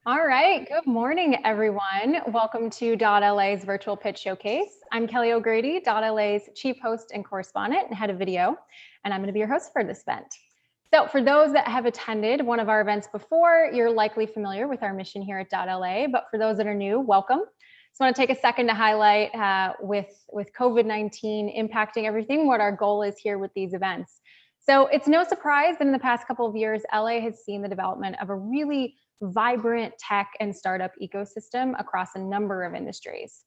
All right, good morning, everyone. Welcome to .LA's virtual pitch showcase. I'm Kelly O'Grady, .LA's chief host and correspondent and head of video, and I'm going to be your host for this event. So for those that have attended one of our events before, you're likely familiar with our mission here at .LA, but for those that are new, welcome. Just want to take a second to highlight with COVID-19 impacting everything, what our goal is here with these events. So it's no surprise that in the past couple of years, LA has seen the development of a really vibrant tech and startup ecosystem across a number of industries.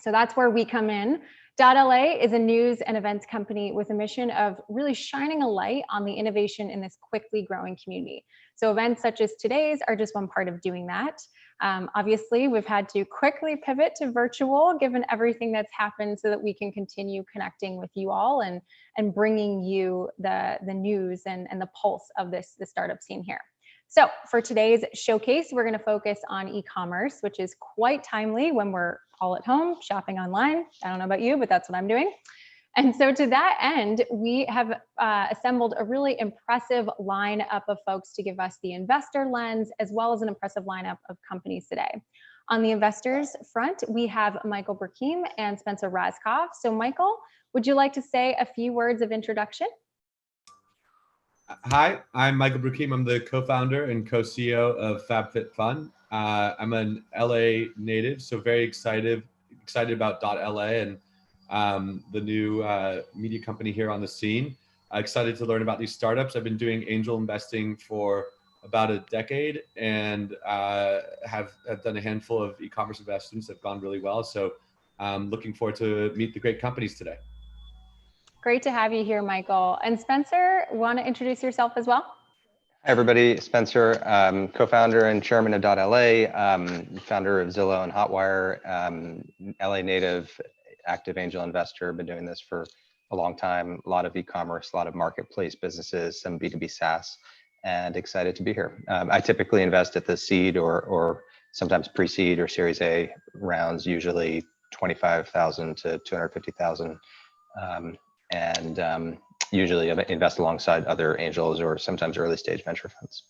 So that's where we come in. .LA is a news and events company with a mission of really shining a light on the innovation in this quickly growing community. So events such as today's are just one part of doing that. Obviously, we've had to quickly pivot to virtual given everything that's happened so that we can continue connecting with you all and bringing you the news and the pulse of the startup scene here. So for today's showcase, we're going to focus on e-commerce, which is quite timely when we're all at home shopping online. I don't know about you, but that's what I'm doing. And so to that end, we have assembled a really impressive lineup of folks to give us the investor lens, as well as an impressive lineup of companies today. On the investors front, we have Michael Broukhim and Spencer Rascoff. So Michael, would you like to say a few words of introduction? Hi, I'm Michael Broukhim. I'm the co-founder and co-CEO of FabFitFun. I'm an LA native, so very excited about .LA and the new media company here on the scene. Excited to learn about these startups. I've been doing angel investing for about a decade and have done a handful of e-commerce investments that have gone really well. So looking forward to meet the great companies today. Great to have you here, Michael. And Spencer, want to introduce yourself as well? Hi, everybody. Spencer, co-founder and chairman of .LA, founder of Zillow and Hotwire, LA native, active angel investor. Been doing this for a long time. A lot of e-commerce, a lot of marketplace businesses, some B2B SaaS, and excited to be here. I typically invest at the seed or sometimes pre-seed or Series A rounds, usually 25,000 to 250,000. And usually invest alongside other angels or sometimes early stage venture funds.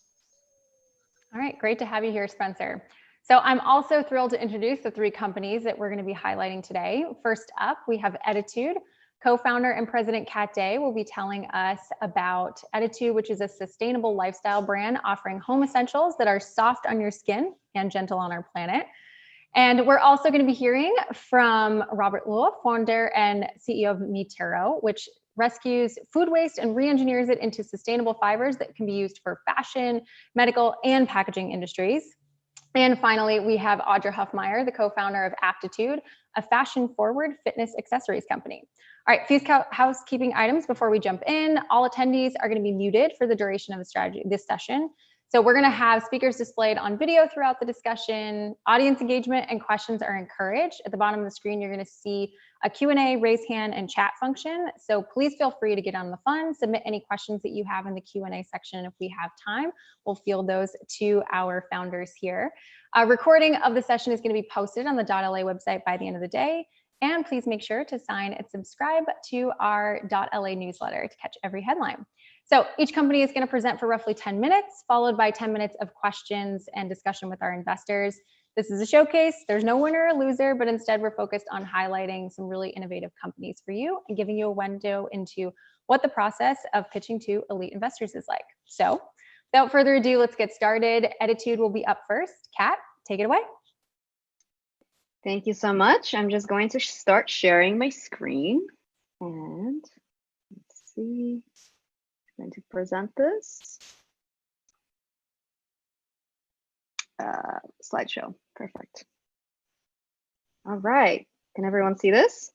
All right, great to have you here, Spencer. So I'm also thrilled to introduce the three companies that we're going to be highlighting today. First up, we have ettitude. Co-founder and president Kat Day will be telling us about ettitude, which is a sustainable lifestyle brand offering home essentials that are soft on your skin and gentle on our planet. And we're also going to be hearing from Robert Luo, founder and CEO of Terro, which rescues food waste and re-engineers it into sustainable fibers that can be used for fashion, medical, and packaging industries. And finally, we have Audra Huffmeyer, the co-founder of Aptitude, a fashion-forward fitness accessories company. All right, few housekeeping items before we jump in. All attendees are going to be muted for the duration of this session. So we're going to have speakers displayed on video throughout the discussion. Audience engagement and questions are encouraged. At the bottom of the screen, you're going to see a Q&A, raise hand, and chat function. So please feel free to get on the fun, submit any questions that you have in the Q&A section. If we have time, we'll field those to our founders here. A recording of the session is going to be posted on the .LA website by the end of the day. And please make sure to sign and subscribe to our .LA newsletter to catch every headline. So each company is going to present for roughly 10 minutes, followed by 10 minutes of questions and discussion with our investors. This is a showcase. There's no winner or loser, but instead we're focused on highlighting some really innovative companies for you and giving you a window into what the process of pitching to elite investors is like. So without further ado, let's get started. Ettitude will be up first. Kat, take it away. Thank you so much. I'm just going to start sharing my screen. And let's see. I'm going to present this. Slideshow. Perfect. All right. Can everyone see this?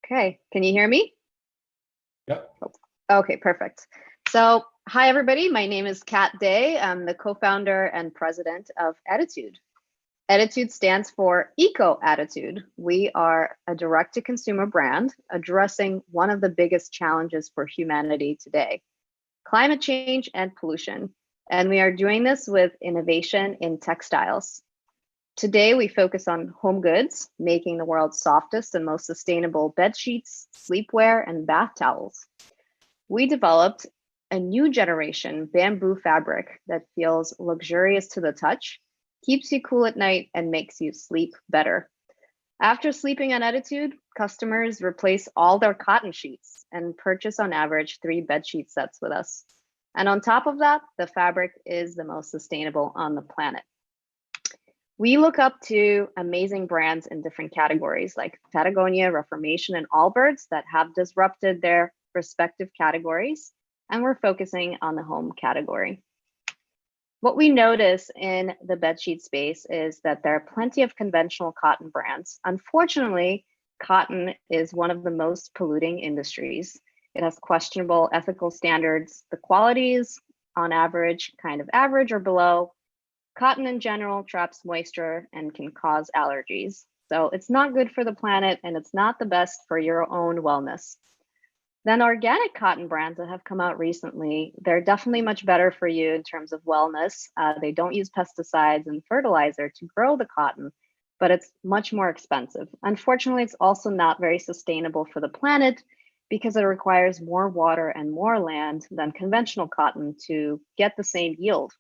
Okay. Can you hear me? Yep. Okay, perfect. So hi, everybody. My name is Kat Day. I'm the co-founder and president of ettitude. Ettitude stands for eco-attitude. We are a direct-to-consumer brand addressing one of the biggest challenges for humanity today, climate change and pollution. And we are doing this with innovation in textiles. Today, we focus on home goods, making the world's softest and most sustainable bed sheets, sleepwear, and bath towels. We developed a new generation bamboo fabric that feels luxurious to the touch, keeps you cool at night, and makes you sleep better. After sleeping on Ettitude, customers replace all their cotton sheets and purchase on average 3 bedsheet sets with us. And on top of that, the fabric is the most sustainable on the planet. We look up to amazing brands in different categories like Patagonia, Reformation, and Allbirds that have disrupted their respective categories, and we're focusing on the home category. What we notice in the bedsheet space is that there are plenty of conventional cotton brands. Unfortunately, cotton is one of the most polluting industries. It has questionable ethical standards. The quality is on average, kind of average or below. Cotton in general traps moisture and can cause allergies. So it's not good for the planet and it's not the best for your own wellness. Then organic cotton brands that have come out recently, they're definitely much better for you in terms of wellness. They don't use pesticides and fertilizer to grow the cotton, but it's much more expensive. Unfortunately, it's also not very sustainable for the planet because it requires more water and more land than conventional cotton to get the same yield.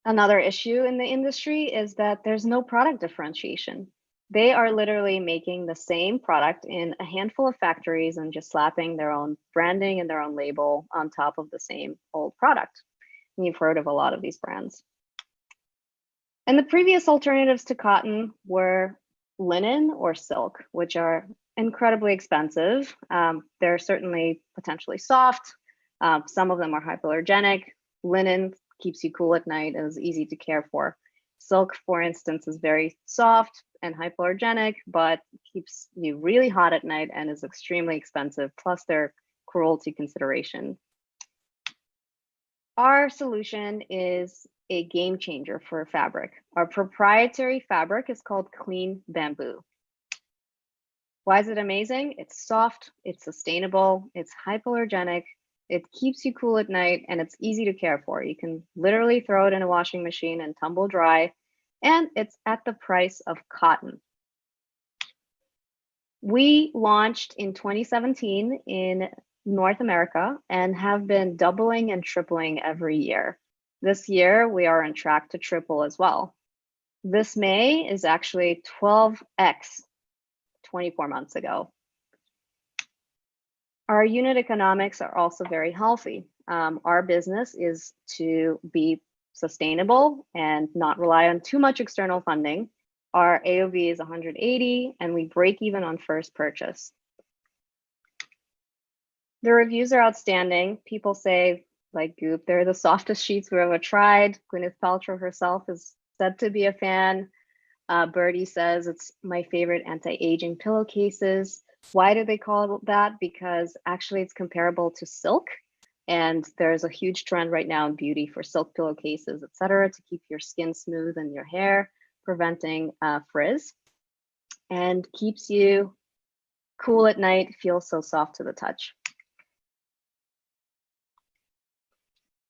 Another issue in the industry is that there's no product differentiation. They are literally making the same product in a handful of factories and just slapping their own branding and their own label on top of the same old product. And you've heard of a lot of these brands. And the previous alternatives to cotton were linen or silk, which are incredibly expensive. They're certainly potentially soft. Some of them are hypoallergenic. Linen keeps you cool at night and is easy to care for. Silk, for instance, is very soft and hypoallergenic, but keeps you really hot at night and is extremely expensive, plus their cruelty consideration. Our solution is a game changer for fabric. Our proprietary fabric is called clean bamboo. Why is it amazing? It's soft, it's sustainable, it's hypoallergenic, it keeps you cool at night, and it's easy to care for. You can literally throw it in a washing machine and tumble dry, and it's at the price of cotton. We launched in 2017 in North America and have been doubling and tripling every year. This year, we are on track to triple as well. This May is actually 12x 24 months ago. Our unit economics are also very healthy. Our business is to be sustainable and not rely on too much external funding. Our AOV is 180 and we break even on first purchase. The reviews are outstanding. People say, like Goop, they're the softest sheets we've ever tried. Gwyneth Paltrow herself is said to be a fan. Birdie says it's my favorite anti-aging pillowcases. Why do they call it that? Because actually it's comparable to silk. And there's a huge trend right now in beauty for silk pillowcases, et cetera, to keep your skin smooth and your hair, preventing frizz, and keeps you cool at night, feels so soft to the touch.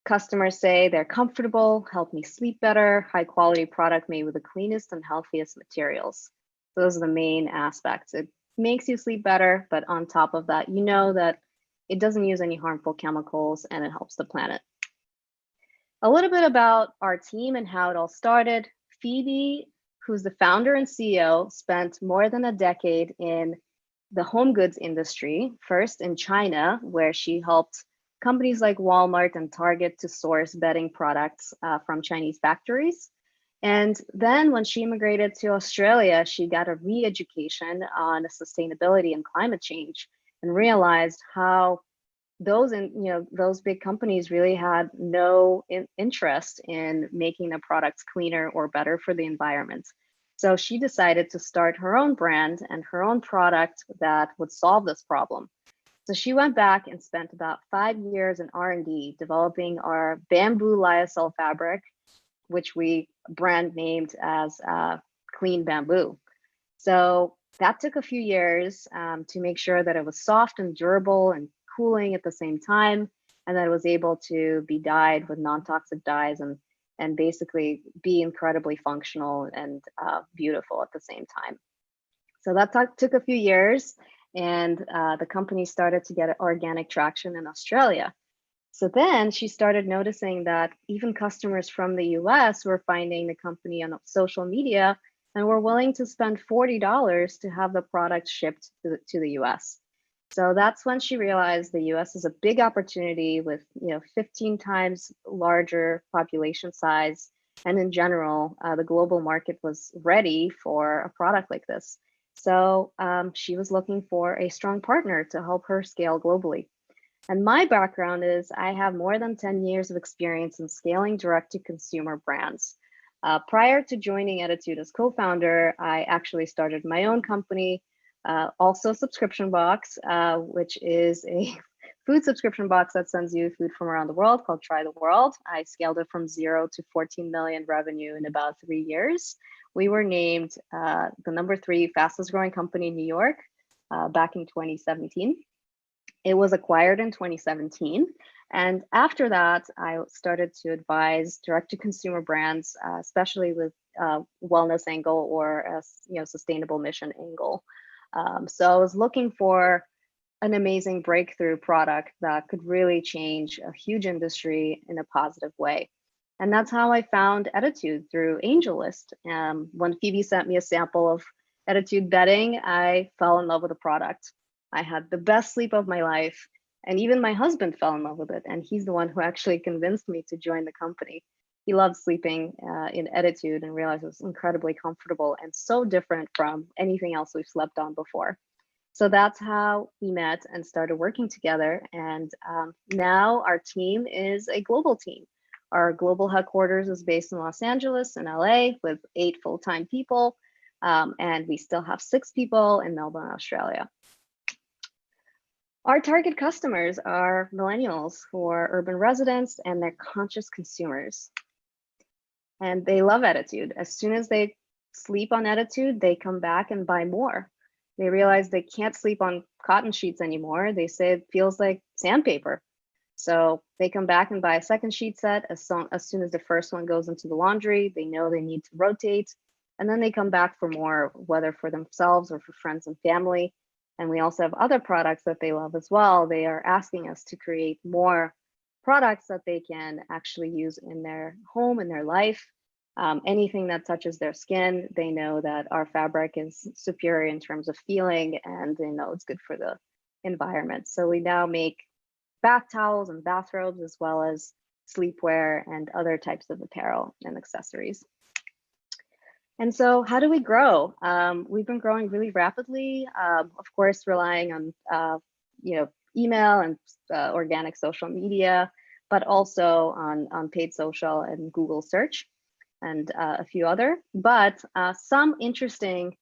Customers say they're comfortable, help me sleep better, high quality product made with the cleanest and healthiest materials. So those are the main aspects. It makes you sleep better, but on top of that, you know that it doesn't use any harmful chemicals and it helps the planet. A little bit about our team and how it all started. Phoebe, who's the founder and CEO, spent more than a decade in the home goods industry, first in China, where she helped companies like Walmart and Target to source bedding products from Chinese factories. And then when she immigrated to Australia, she got a re-education on sustainability and climate change and realized how those big companies really had no interest in making the products cleaner or better for the environment. So she decided to start her own brand and her own product that would solve this problem. So she went back and spent about 5 years in R&D developing our bamboo lyocell fabric, which we brand named as Clean Bamboo. So that took a few years to make sure that it was soft and durable and cooling at the same time, and that it was able to be dyed with non-toxic dyes and basically be incredibly functional and beautiful at the same time. So that took a few years. and the company started to get organic traction in Australia. So then she started noticing that even customers from the US were finding the company on social media and were willing to spend $40 to have the product shipped to the US. So that's when she realized the US is a big opportunity with 15 times larger population size. And in general, the global market was ready for a product like this. So she was looking for a strong partner to help her scale globally. And my background is I have more than 10 years of experience in scaling direct-to-consumer brands. Prior to joining ettitude as co-founder, I actually started my own company, also Subscription Box, which is a food subscription box that sends you food from around the world called Try the World. I scaled it from 0 to 14 million revenue in about 3 years. We were named the #3 fastest growing company in New York back in 2017. It was acquired in 2017. And after that, I started to advise direct-to-consumer brands, especially with wellness angle or a sustainable mission angle. So I was looking for an amazing breakthrough product that could really change a huge industry in a positive way. And that's how I found ettitude through AngelList. When Phoebe sent me a sample of ettitude bedding, I fell in love with the product. I had the best sleep of my life, and even my husband fell in love with it, and he's the one who actually convinced me to join the company. He loved sleeping in ettitude and realized it was incredibly comfortable and so different from anything else we've slept on before. So that's how we met and started working together, and now our team is a global team. Our global headquarters is based in Los Angeles and LA with 8 full-time people, and we still have 6 people in Melbourne, Australia. Our target customers are millennials who are urban residents and they're conscious consumers. And they love ettitude. As soon as they sleep on ettitude, they come back and buy more. They realize they can't sleep on cotton sheets anymore. They say it feels like sandpaper. So they come back and buy a second sheet set as soon as the first one goes into the laundry. They know they need to rotate. And then they come back for more, whether for themselves or for friends and family. And we also have other products that they love as well. They are asking us to create more products that they can actually use in their home, in their life. Anything that touches their skin, they know that our fabric is superior in terms of feeling, and they know it's good for the environment. So we now make bath towels and bathrobes, as well as sleepwear and other types of apparel and accessories. And so how do we grow? We've been growing really rapidly, of course, relying on email and organic social media, but also on paid social and Google search and a few other. But some interesting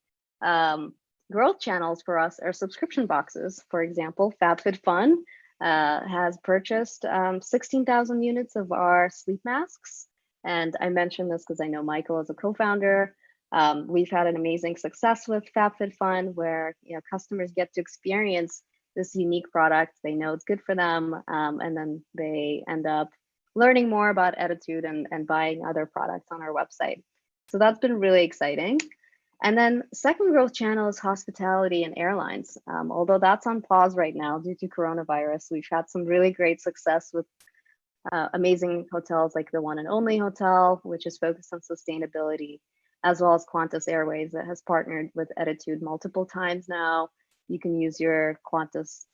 growth channels for us are subscription boxes. For example, FabFitFun has purchased 16,000 units of our sleep masks. And I mention this because I know Michael is a co-founder. We've had an amazing success with FabFitFun, where customers get to experience this unique product. They know it's good for them, and then they end up learning more about ettitude and buying other products on our website. So that's been really exciting. And then second growth channel is hospitality and airlines. Although that's on pause right now due to coronavirus, we've had some really great success with amazing hotels like the One and Only Hotel, which is focused on sustainability, as well as Qantas Airways that has partnered with ettitude multiple times now. You can use your Qantas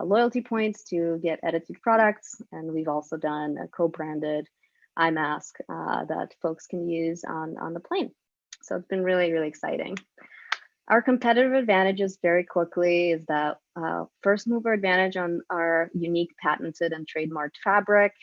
loyalty points to get ettitude products. And we've also done a co-branded eye mask that folks can use on the plane. So it's been really, really exciting. Our competitive advantages very quickly is that first mover advantage on our unique patented and trademarked fabric,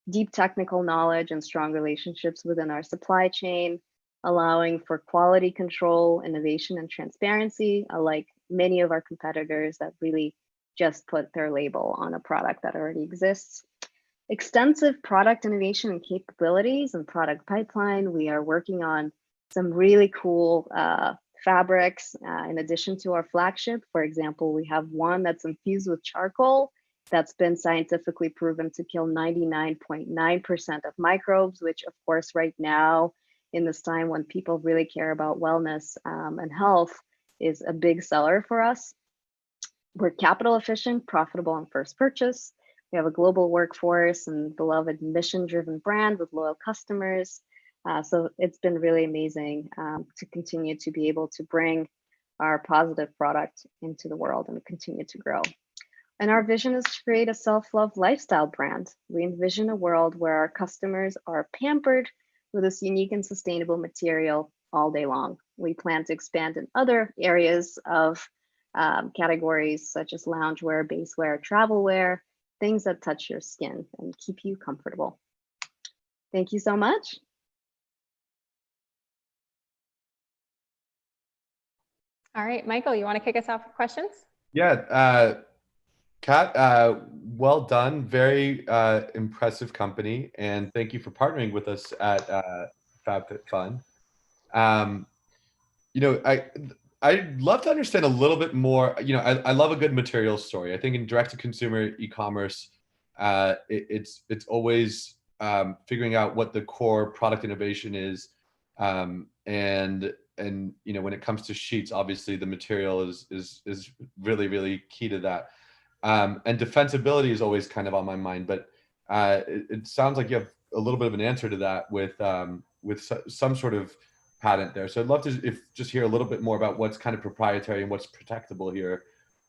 deep technical knowledge and strong relationships within our supply chain, allowing for quality control, innovation, and transparency, unlike many of our competitors that really just put their label on a product that already exists. Extensive product innovation and capabilities and product pipeline. We are working on some really cool fabrics in addition to our flagship. For example, we have one that's infused with charcoal that's been scientifically proven to kill 99.9% of microbes, which of course right now in this time when people really care about wellness and health is a big seller for us. We're capital efficient, profitable on first purchase. We have a global workforce and beloved mission-driven brand with loyal customers. So it's been really amazing to continue to be able to bring our positive product into the world and continue to grow. And our vision is to create a self-love lifestyle brand. We envision a world where our customers are pampered with this unique and sustainable material all day long. We plan to expand in other areas of categories such as loungewear, basewear, travel wear, things that touch your skin and keep you comfortable. Thank you so much. All right, Michael, you want to kick us off with questions? Yeah, Kat, well done. Very impressive company, and thank you for partnering with us at FabFitFun. You know, I'd love to understand a little bit more. You know, I love a good materials story. I think in direct-to-consumer e-commerce, it's always figuring out what the core product innovation is, and you know, when it comes to sheets, obviously the material is really key to that. And defensibility is always kind of on my mind, but it sounds like you have a little bit of an answer to that with some sort of patent there. So I'd love to just hear a little bit more about what's kind of proprietary and what's protectable here,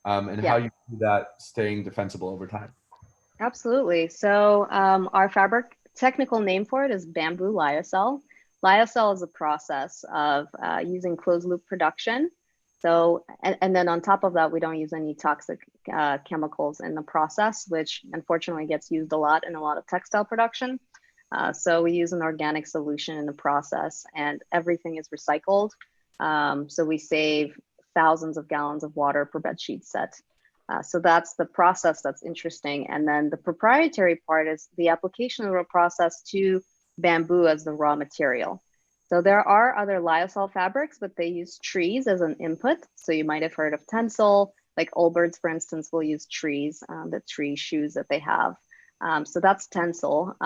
and how you do that staying defensible over time. Absolutely. So our fabric technical name for it is bamboo lyocell. Lyocell is a process of using closed loop production. So, and then on top of that, we don't use any toxic chemicals in the process, which unfortunately gets used a lot in a lot of textile production. So we use an organic solution in the process, and everything is recycled. So we save thousands of gallons of water per bed sheet set. So that's the process that's interesting. And then the proprietary part is the application of the process to bamboo as the raw material. So there are other lyocell fabrics, but they use trees as an input. So you might have heard of Tencel, like Allbirds, for instance, will use trees, the tree shoes that they have. So that's Tencel.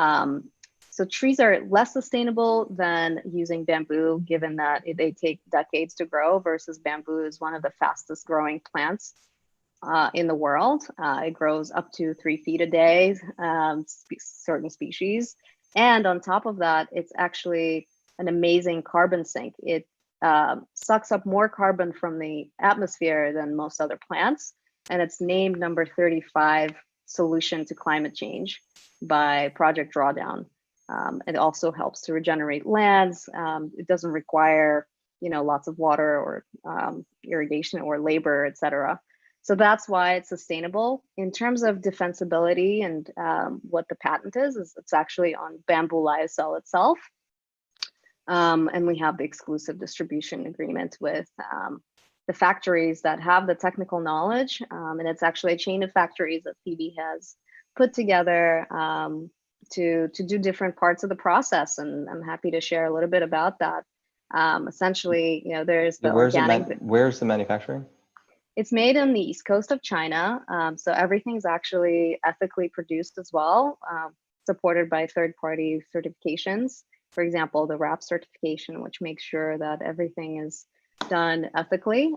So trees are less sustainable than using bamboo, given that they take decades to grow, versus bamboo is one of the fastest growing plants in the world. It grows up to 3 feet a day, certain species. And on top of that, it's actually an amazing carbon sink. It sucks up more carbon from the atmosphere than most other plants. And it's named number 35 solution to climate change by Project Drawdown. It also helps to regenerate lands. It doesn't require, you know, lots of water or irrigation or labor, et cetera. So that's why it's sustainable. In terms of defensibility and what the patent is it's actually on bamboo lyocell itself. And we have the exclusive distribution agreement with the factories that have the technical knowledge. And it's actually a chain of factories that Phoebe has put together to do different parts of the process. And I'm happy to share a little bit about that. Essentially, you know, there's the where's the manufacturing? It's made on the East Coast of China. So everything's actually ethically produced as well, supported by third-party certifications. For example, the WRAP certification, which makes sure that everything is done ethically.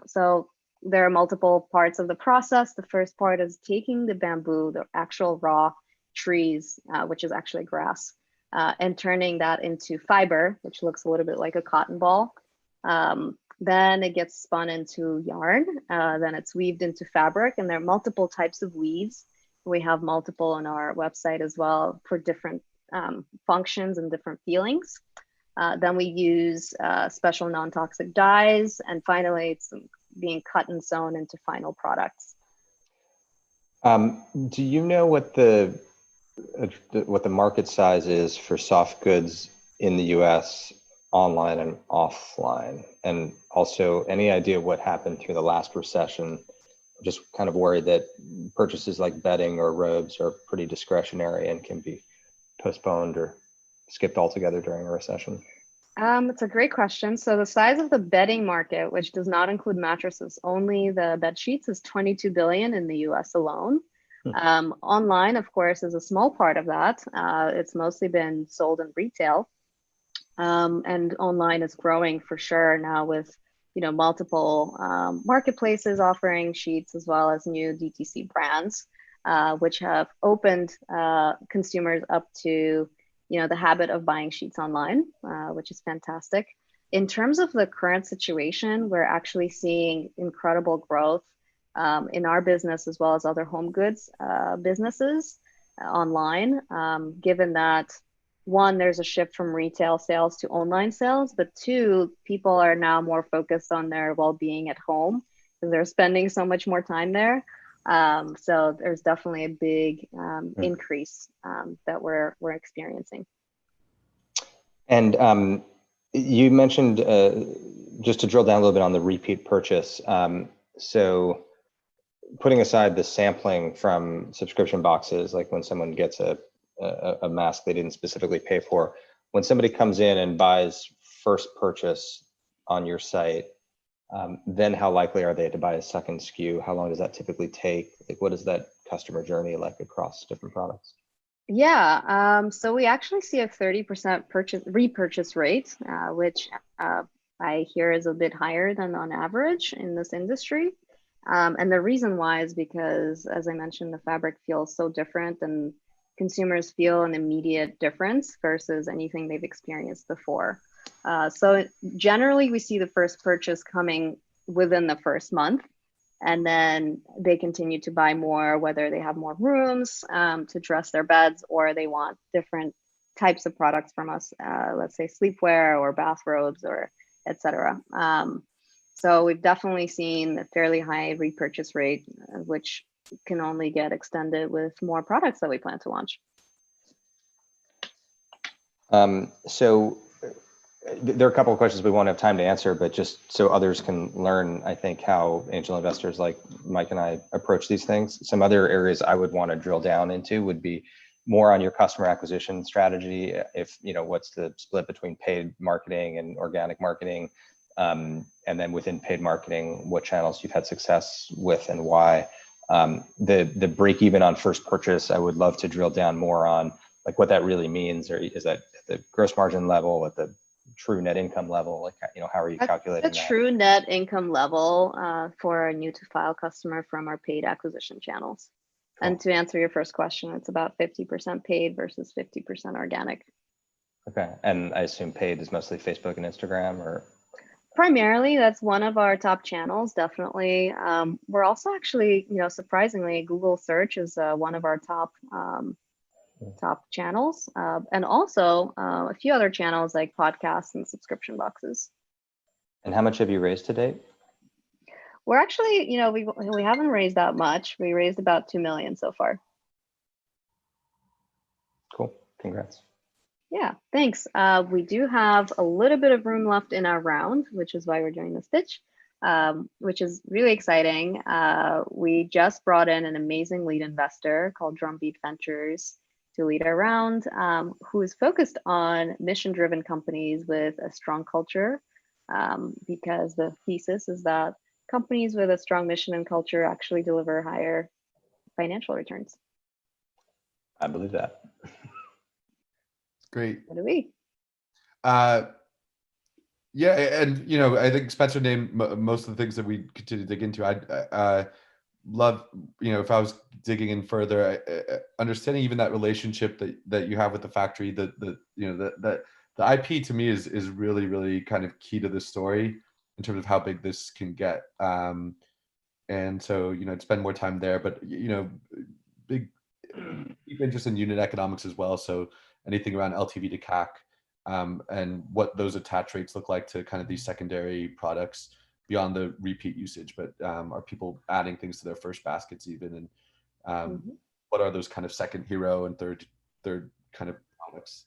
So there are multiple parts of the process. The first part is taking the bamboo, the actual raw trees, which is actually grass, and turning that into fiber, which looks a little bit like a cotton ball. Then it gets spun into yarn, then it's weaved into fabric, and there are multiple types of weaves. We have multiple on our website as well for different functions and different feelings. Then we use special non-toxic dyes, and finally it's being cut and sewn into final products. Do you know what the market size is for soft goods in the US online and offline? And also any idea what happened through the last recession? Just kind of worried that purchases like bedding or robes are pretty discretionary and can be postponed or skipped altogether during a recession. It's a great question. So the size of the bedding market, which does not include mattresses, only the bed sheets, is 22 billion in the US alone. Online, of course, is a small part of that. It's mostly been sold in retail. And online is growing for sure now with multiple marketplaces offering sheets, as well as new DTC brands, which have opened consumers up to the habit of buying sheets online, which is fantastic. In terms of the current situation, we're actually seeing incredible growth in our business, as well as other home goods businesses online, given that, one, there's a shift from retail sales to online sales, but two, people are now more focused on their well-being at home because they're spending so much more time there. So there's definitely a big increase that we're experiencing. And you mentioned, just to drill down a little bit on the repeat purchase. So putting aside the sampling from subscription boxes, like when someone gets a mask they didn't specifically pay for, when somebody comes in and buys first purchase on your site, then how likely are they to buy a second SKU? How long does that typically take? Like, what is that customer journey like across different products? Yeah, so we actually see a 30% repurchase rate, which I hear is a bit higher than on average in this industry. And the reason why is because, as I mentioned, the fabric feels so different and consumers feel an immediate difference versus anything they've experienced before. So generally, we see the first purchase coming within the first month, and then they continue to buy more, whether they have more rooms to dress their beds, or they want different types of products from us, let's say sleepwear or bathrobes or etc. So we've definitely seen a fairly high repurchase rate, which can only get extended with more products that we plan to launch. So there are a couple of questions we won't have time to answer, but just so others can learn, I think, how angel investors like Mike and I approach these things. Some other areas I would want to drill down into would be more on your customer acquisition strategy. If, what's the split between paid marketing and organic marketing? And then within paid marketing, what channels you've had success with and why. The break even on first purchase, I would love to drill down more on, like, what that really means, or is that at the gross margin level, at the true net income level? Like, how are you calculating the that? true net income level for a new to file customer from our paid acquisition channels. Cool. And to answer your first question, it's about 50% paid versus 50% organic. Okay, and I assume paid is mostly Facebook and Instagram, or? Primarily, that's one of our top channels, definitely. We're also actually, surprisingly, Google search is one of our top channels, and also a few other channels like podcasts and subscription boxes. And how much have you raised to date? We're actually, we haven't raised that much. We raised about 2 million so far. Cool, congrats. Yeah, thanks. We do have a little bit of room left in our round, which is why we're doing this pitch, which is really exciting. We just brought in an amazing lead investor called Drumbeat Ventures to lead our round, who is focused on mission-driven companies with a strong culture, because the thesis is that companies with a strong mission and culture actually deliver higher financial returns. I believe that. Great. What do we? Yeah, and I think Spencer named most of the things that we continue to dig into. I love, if I was digging in further, understanding even that relationship that you have with the factory. The IP to me is really, really kind of key to this story in terms of how big this can get. And so to spend more time there, but big deep interest in unit economics as well. So anything around LTV to CAC, and what those attach rates look like to kind of these secondary products beyond the repeat usage, but are people adding things to their first baskets even, and what are those kind of second hero and third kind of products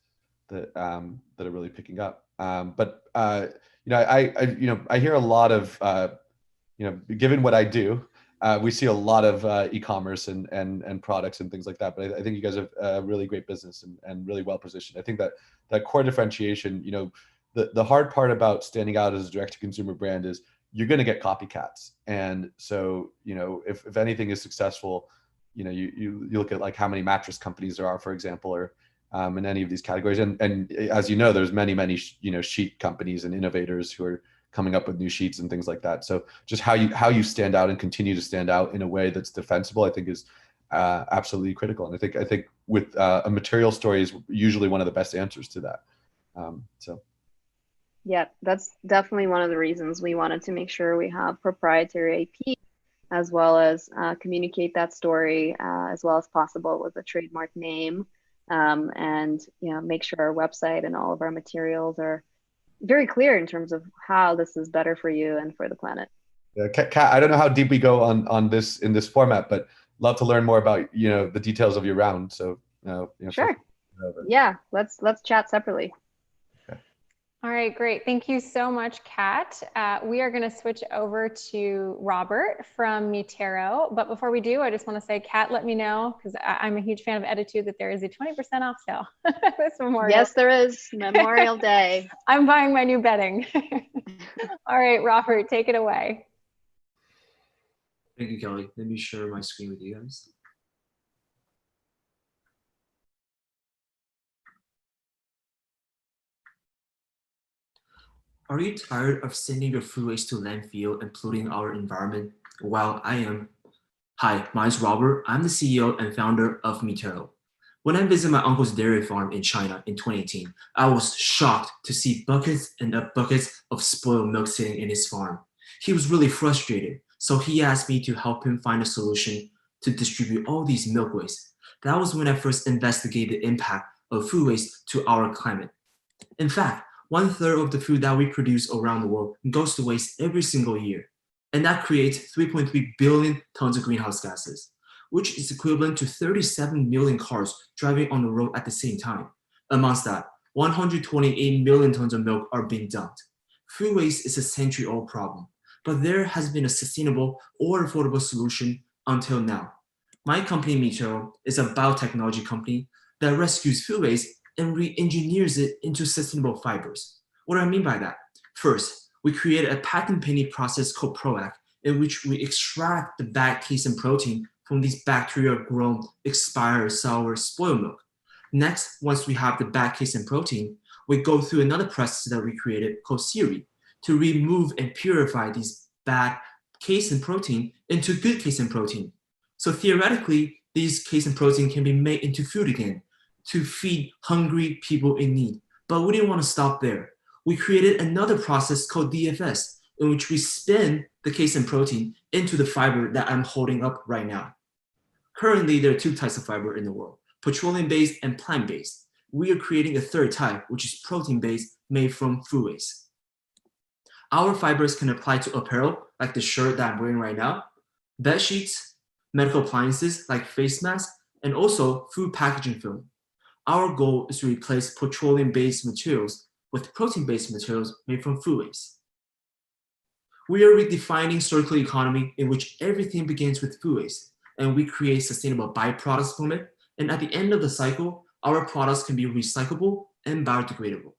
that that are really picking up. But I hear a lot of given what I do, we see a lot of e-commerce and products and things like that. But I think you guys have a really great business and really well positioned. I think that core differentiation, the hard part about standing out as a direct to consumer brand is you're going to get copycats. And so, if anything is successful, you look at like how many mattress companies there are, for example, or in any of these categories. And as there's many, sheet companies and innovators who are coming up with new sheets and things like that. So just how you stand out and continue to stand out in a way that's defensible, I think is absolutely critical. And I think with a material story is usually one of the best answers to that. Yeah, that's definitely one of the reasons we wanted to make sure we have proprietary IP, as well as communicate that story as well as possible with a trademark name, and make sure our website and all of our materials are very clear in terms of how this is better for you and for the planet. Yeah, Kat, I don't know how deep we go on this in this format, but love to learn more about the details of your round. So sure. Yeah, let's chat separately. All right, great. Thank you so much, Kat. We are going to switch over to Robert from Terro. But before we do, I just want to say, Kat, let me know, because I'm a huge fan of ettitude, that there is a 20% off sale this Memorial. Yes, there is. Memorial Day. I'm buying my new bedding. All right, Robert, take it away. Thank you, Kelly. Let me share my screen with you guys. Are you tired of sending your food waste to landfill and polluting our environment? Well, I am. Hi, my name is Robert. I'm the CEO and founder of Terro. When I visited my uncle's dairy farm in China in 2018, I was shocked to see buckets and buckets of spoiled milk sitting in his farm. He was really frustrated, so he asked me to help him find a solution to distribute all these milk waste. That was when I first investigated the impact of food waste to our climate. In fact, 1/3 of the food that we produce around the world goes to waste every single year. And that creates 3.3 billion tons of greenhouse gases, which is equivalent to 37 million cars driving on the road at the same time. Amongst that, 128 million tons of milk are being dumped. Food waste is a century-old problem, but there has been a sustainable or affordable solution until now. My company, Terro, is a biotechnology company that rescues food waste and re-engineers it into sustainable fibers. What do I mean by that? First, we created a patent-pending process called PROAC, in which we extract the bad casein protein from these bacteria-grown, expired, sour, spoiled milk. Next, once we have the bad casein protein, we go through another process that we created called SIRI to remove and purify these bad casein protein into good casein protein. So theoretically, these casein protein can be made into food again, to feed hungry people in need. But we didn't want to stop there. We created another process called DFS, in which we spin the casein protein into the fiber that I'm holding up right now. Currently, there are 2 types of fiber in the world, petroleum-based and plant-based. We are creating a third type, which is protein-based, made from food waste. Our fibers can apply to apparel, like the shirt that I'm wearing right now, bed sheets, medical appliances like face masks, and also food packaging film. Our goal is to replace petroleum-based materials with protein-based materials made from food waste. We are redefining circular economy in which everything begins with food waste, and we create sustainable byproducts from it. And at the end of the cycle, our products can be recyclable and biodegradable.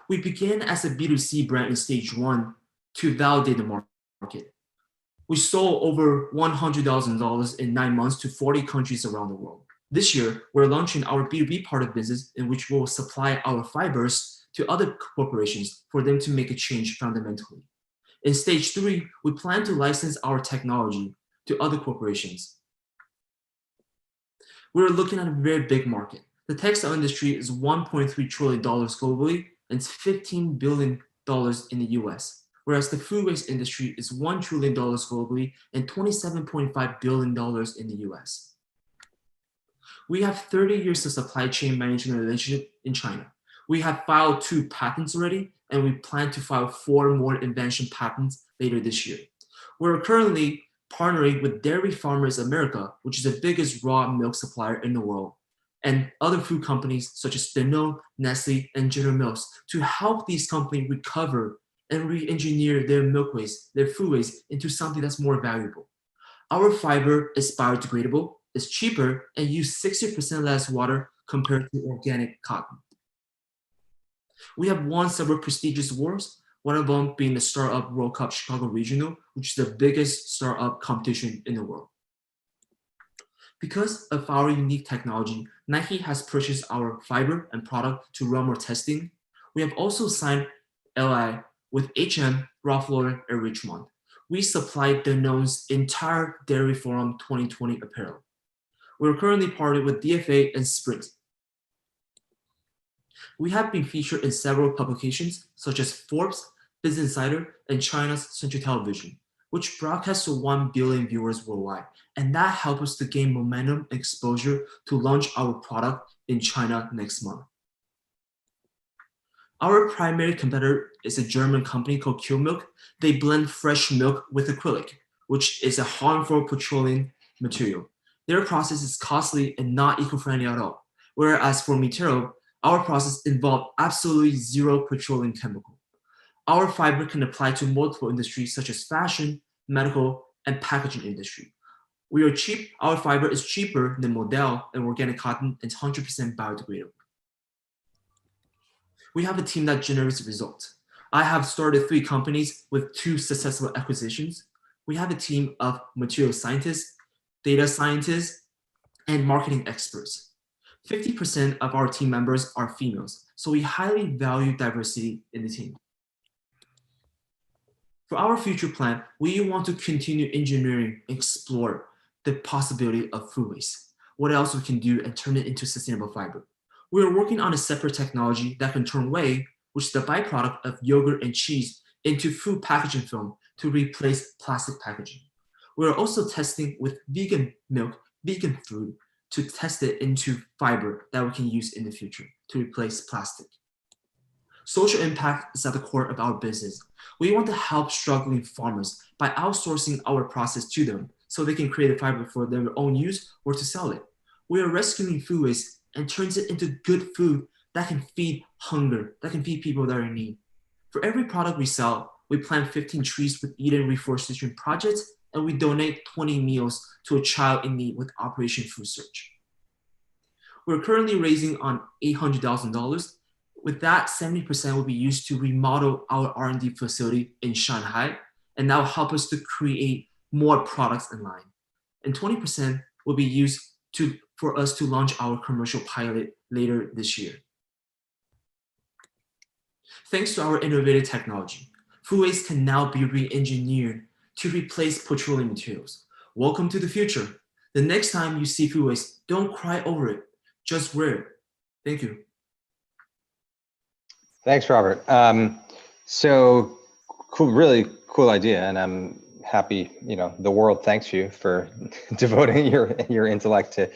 We began as a B2C brand in stage 1 to validate the market. We sold over $100,000 in 9 months to 40 countries around the world. This year, we're launching our B2B part of business, in which we'll supply our fibers to other corporations for them to make a change fundamentally. In stage 3, we plan to license our technology to other corporations. We're looking at a very big market. The textile industry is $1.3 trillion globally, and it's $15 billion in the US, whereas the food waste industry is $1 trillion globally and $27.5 billion in the US. We have 30 years of supply chain management relationship in China. We have filed 2 patents already, and we plan to file 4 more invention patents later this year. We're currently partnering with Dairy Farmers America, which is the biggest raw milk supplier in the world, and other food companies such as Danone, Nestle, and General Mills to help these companies recover and re-engineer their milk waste, their food waste, into something that's more valuable. Our fiber is biodegradable, is cheaper, and use 60% less water compared to organic cotton. We have won several prestigious awards, one of them being the Startup World Cup Chicago Regional, which is the biggest startup competition in the world. Because of our unique technology, Nike has purchased our fiber and product to run more testing. We have also signed LI with H&M, Ralph Lauren, and Richemont. We supply Danone's entire Dairy Forum 2020 apparel. We're currently partnered with DFA and Sprint. We have been featured in several publications such as Forbes, Business Insider, and China's Central Television, which broadcasts to 1 billion viewers worldwide. And that helps us to gain momentum and exposure to launch our product in China next month. Our primary competitor is a German company called Q Milk. They blend fresh milk with acrylic, which is a harmful petroleum material. Their process is costly and not eco-friendly at all. Whereas for Metero, our process involved absolutely zero petroleum chemical. Our fiber can apply to multiple industries such as fashion, medical, and packaging industry. We are cheap. Our fiber is cheaper than Model and organic cotton and 100% biodegradable. We have a team that generates results. I have started 3 companies with 2 successful acquisitions. We have a team of material scientists, data scientists, and marketing experts. 50% of our team members are females, so we highly value diversity in the team. For our future plan, we want to continue engineering and explore the possibility of food waste, what else we can do and turn it into sustainable fiber. We are working on a separate technology that can turn whey, which is the byproduct of yogurt and cheese, into food packaging film to replace plastic packaging. We are also testing with vegan milk, vegan food, to test it into fiber that we can use in the future to replace plastic. Social impact is at the core of our business. We want to help struggling farmers by outsourcing our process to them so they can create a fiber for their own use or to sell it. We are rescuing food waste and turns it into good food that can feed hunger, that can feed people that are in need. For every product we sell, we plant 15 trees with Eden Reforestation Projects, and we donate 20 meals to a child in need with Operation Food Search. We're currently raising on $800,000. With that, 70% will be used to remodel our R&D facility in Shanghai, and that will help us to create more products in line. And 20% will be used for us to launch our commercial pilot later this year. Thanks to our innovative technology, food waste can now be re-engineered to replace petroleum materials. Welcome to the future. The next time you see food waste, don't cry over it, just wear it. Thank you. Thanks, Robert. So cool, really cool idea, and I'm happy, the world thanks you for devoting your intellect to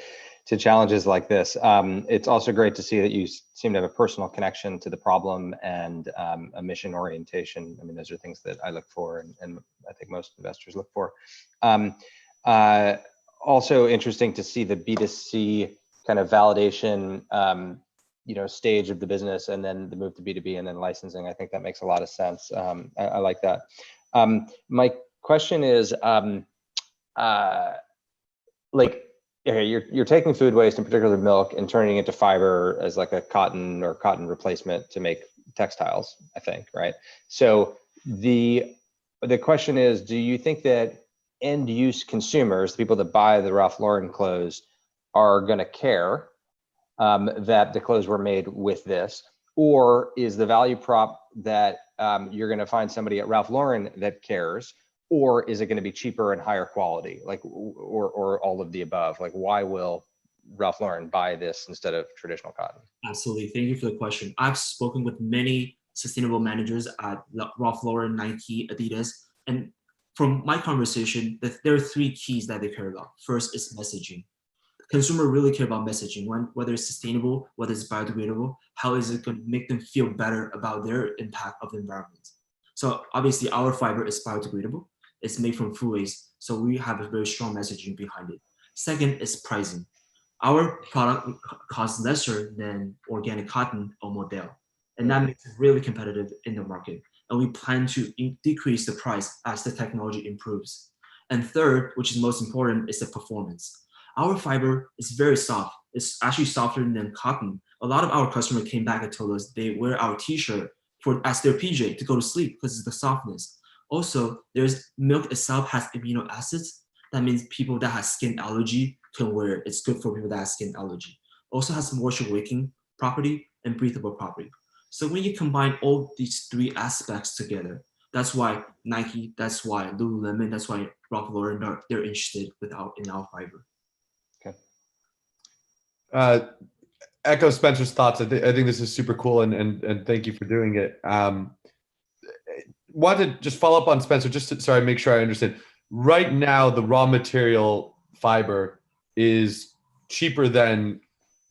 challenges like this. It's also great to see that you seem to have a personal connection to the problem and a mission orientation. I mean, those are things that I look for, and I think most investors look for. Also interesting to see the B2C kind of validation, stage of the business, and then the move to B2B and then licensing. I think that makes a lot of sense. I like that. My question is, you're taking food waste, in particular milk, and turning it into fiber as like a cotton or cotton replacement to make textiles, I think, right? So the question is, do you think that end use consumers, the people that buy the Ralph Lauren clothes, are going to care that the clothes were made with this? Or is the value prop that you're going to find somebody at Ralph Lauren that cares? Or is it going to be cheaper and higher quality, or all of the above? Like, why will Ralph Lauren buy this instead of traditional cotton? Absolutely. Thank you for the question. I've spoken with many sustainable managers at Ralph Lauren, Nike, Adidas, and from my conversation, there are 3 keys that they care about. First is messaging. Consumer really care about messaging, whether it's sustainable, whether it's biodegradable, how is it going to make them feel better about their impact of the environment? So obviously our fiber is biodegradable. It's made from food waste, so we have a very strong messaging behind it. Second is pricing. Our product costs lesser than organic cotton or Model, and that makes it really competitive in the market. And we plan to decrease the price as the technology improves. And third, which is most important, is the performance. Our fiber is very soft. It's actually softer than cotton. A lot of our customers came back and told us they wear our t-shirt as their PJ to go to sleep because of the softness. Also, milk itself has amino acids. That means people that have skin allergy can wear it. It's good for people that have skin allergy. Also has moisture wicking property and breathable property. So when you combine all these three aspects together, that's why Nike, that's why Lululemon, that's why Ralph Lauren, they're interested in our fiber. Okay. Echo Spencer's thoughts. I think this is super cool, and thank you for doing it. Wanted to just follow up on Spencer, just so I make sure I understand. Right now, the raw material fiber is cheaper than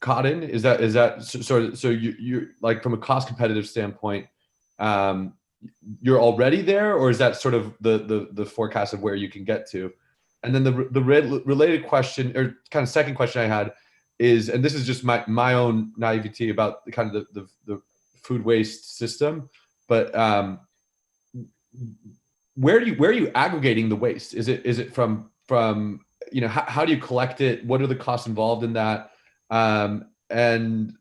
cotton. Is that so you like from a cost competitive standpoint, you're already there, or is that sort of the forecast of where you can get to? And then the related question, or kind of second question I had is, and this is just my own naivety about the kind of the food waste system, but where are you aggregating the waste? Is it from how do you collect it? What are the costs involved in that? And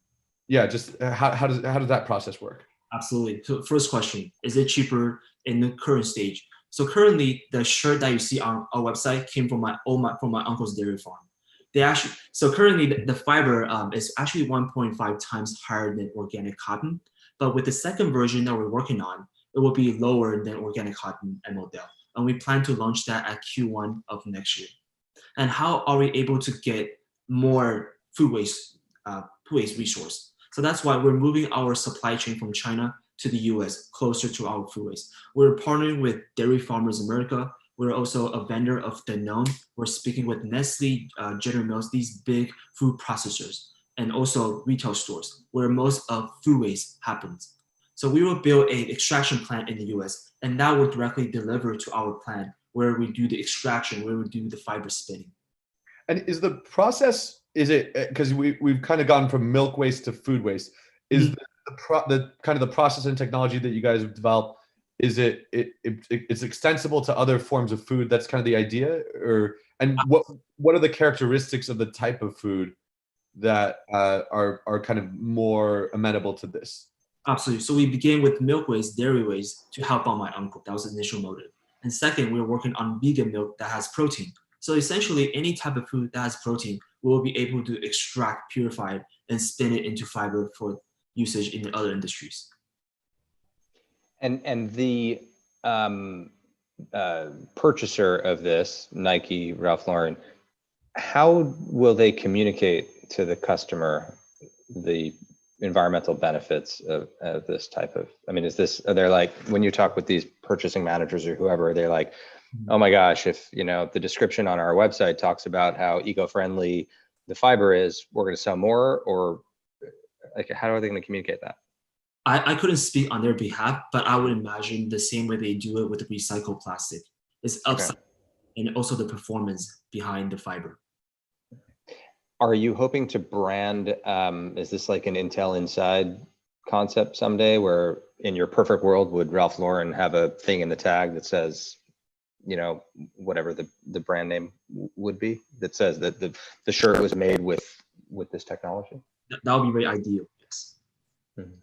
yeah, just how does that process work? Absolutely. So first question, is it cheaper in the current stage? So currently, the shirt that you see on our website came from my uncle's dairy farm. So currently the fiber is actually 1.5 times higher than organic cotton. But with the second version that we're working on, it will be lower than organic cotton and model. And we plan to launch that at Q1 of next year. And how are we able to get more food waste resource? So that's why we're moving our supply chain from China to the US, closer to our food waste. We're partnering with Dairy Farmers America. We're also a vendor of Danone. We're speaking with Nestle, General Mills, these big food processors, and also retail stores where most of food waste happens. So we will build an extraction plant in the US, and that will directly deliver to our plant where we do the extraction, where we do the fiber spinning. And is the process, is it, because we've kind of gone from milk waste to food waste, is the kind of the process and technology that you guys have developed, is it's extensible to other forms of food? That's kind of the idea, and what are the characteristics of the type of food that are kind of more amenable to this? Absolutely. So we began with milk waste, dairy waste to help out my uncle. That was the initial motive. And second, we were working on vegan milk that has protein. So essentially, any type of food that has protein, we'll be able to extract, purify it, and spin it into fiber for usage in the other industries. And the purchaser of this, Nike, Ralph Lauren, how will they communicate to the customer the environmental benefits of this type of, I mean, are they like, when you talk with these purchasing managers or whoever, they're like, oh my gosh, if the description on our website talks about how eco-friendly the fiber is, we're going to sell more? Or like, how are they going to communicate that? I couldn't speak on their behalf, but I would imagine the same way they do it with the recycled plastic. It's upside, and also the performance behind the fiber. Are you hoping to brand, is this like an Intel Inside concept someday, where in your perfect world, would Ralph Lauren have a thing in the tag that says, whatever the brand name would be, that says that the shirt was made with this technology? That would be very ideal, yes. Mm-hmm.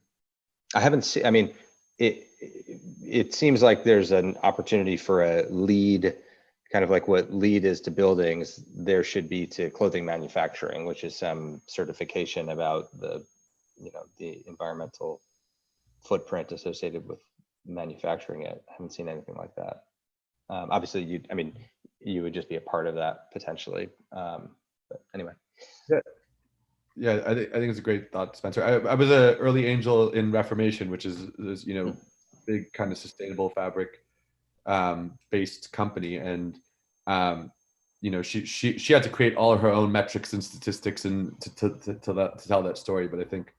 I haven't seen, I mean, it seems like there's an opportunity for a lead, kind of like what LEED is to buildings, there should be to clothing manufacturing, which is some certification about the environmental footprint associated with manufacturing it. I haven't seen anything like that. Obviously, you would just be a part of that potentially. But anyway. Yeah, I think it's a great thought, Spencer. I was an early angel in Reformation, which is big kind of sustainable fabric based company, and she had to create all of her own metrics and statistics and to tell that story. But I think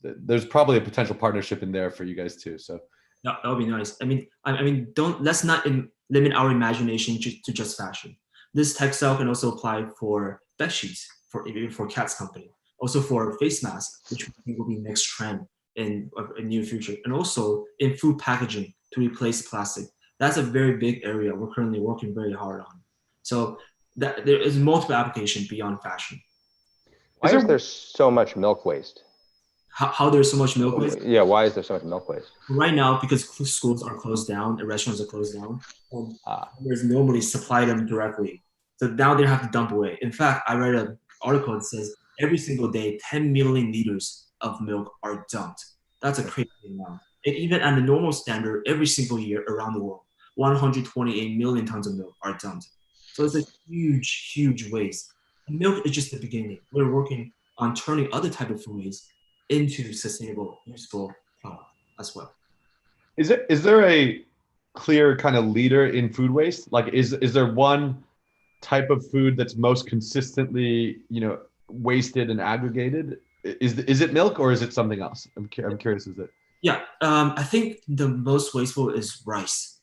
there's probably a potential partnership in there for you guys too. So that would be nice. Let's not limit our imagination to just fashion. This textile can also apply for bed sheets for Cat's company, also for face masks, which we think will be next trend in near future, and also in food packaging to replace plastic. That's a very big area we're currently working very hard on. So there is multiple applications beyond fashion. Why is there so much milk waste? How there's so much milk waste? Yeah, why is there so much milk waste? Right now, because schools are closed down and restaurants are closed down, there's nobody supply them directly. So now they have to dump away. In fact, I read an article that says every single day, 10 million liters of milk are dumped. That's a crazy amount. And even at the normal standard, every single year around the world, 128 million tons of milk are dumped. So it's a huge, huge waste. And milk is just the beginning. We're working on turning other type of food waste into sustainable, useful product as well. Is there a clear kind of leader in food waste? Like, is there one type of food that's most consistently, wasted and aggregated? Is it milk or is it something else? I'm curious. Is it? Yeah, I think the most wasteful is rice.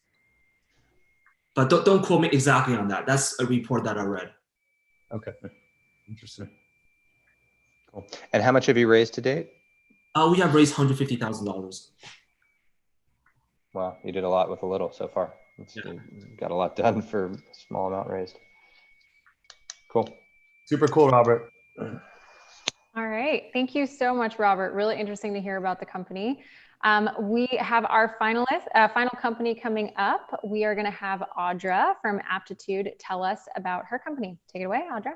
But don't quote me exactly on that. That's a report that I read. Okay, interesting. Cool. And how much have you raised to date? We have raised $150,000. Wow, you did a lot with a little so far. You got a lot done for a small amount raised. Cool. Super cool, Robert. All right. Thank you so much, Robert. Really interesting to hear about the company. We have our final company coming up. We are going to have Audra from Aptitude tell us about her company. Take it away, Audra.